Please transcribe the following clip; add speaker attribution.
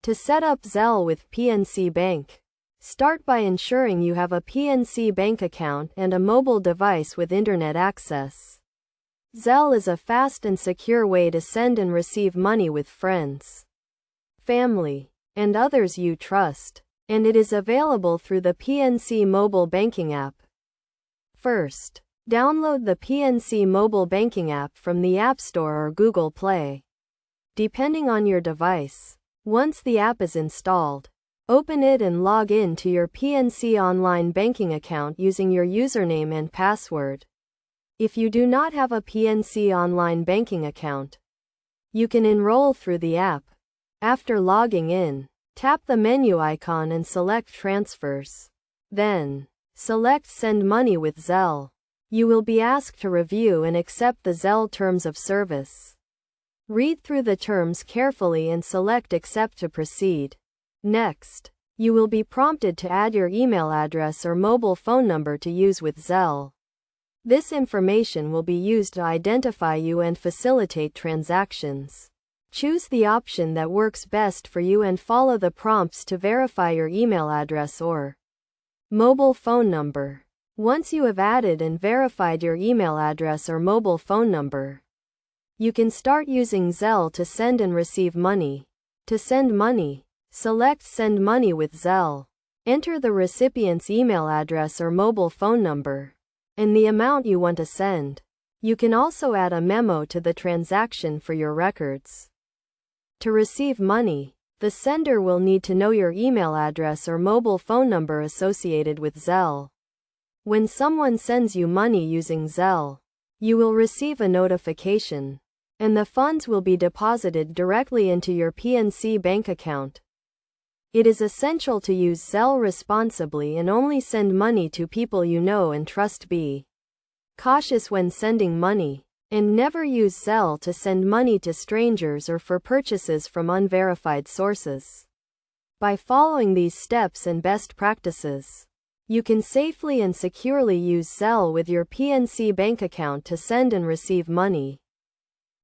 Speaker 1: To set up Zelle with PNC Bank, start by ensuring you have a PNC Bank account and a mobile device with internet access. Zelle is a fast and secure way to send and receive money with friends, family, and others you trust, and it is available through the PNC mobile banking app. First, download the PNC mobile banking app from the App Store or Google Play, depending on your device. Once the app is installed, open it and log in to your PNC online banking account using your username and password. If you do not have a PNC online banking account, you can enroll through the app. After logging in, tap the menu icon and select Transfers. Then, select Send Money with Zelle. You will be asked to review and accept the Zelle Terms of Service. Read through the terms carefully and select Accept to proceed. Next, you will be prompted to add your email address or mobile phone number to use with Zelle. This information will be used to identify you and facilitate transactions. Choose the option that works best for you and follow the prompts to verify your email address or mobile phone number. Once you have added and verified your email address or mobile phone number, you can start using Zelle to send and receive money. To send money, select Send Money with Zelle. Enter the recipient's email address or mobile phone number and the amount you want to send. You can also add a memo to the transaction for your records. To receive money, the sender will need to know your email address or mobile phone number associated with Zelle. When someone sends you money using Zelle, you will receive a notification, and the funds will be deposited directly into your PNC bank account. It is essential to use Zelle responsibly and only send money to people you know and trust. Be cautious when sending money, and never use Zelle to send money to strangers or for purchases from unverified sources. By following these steps and best practices, you can safely and securely use Zelle with your PNC bank account to send and receive money.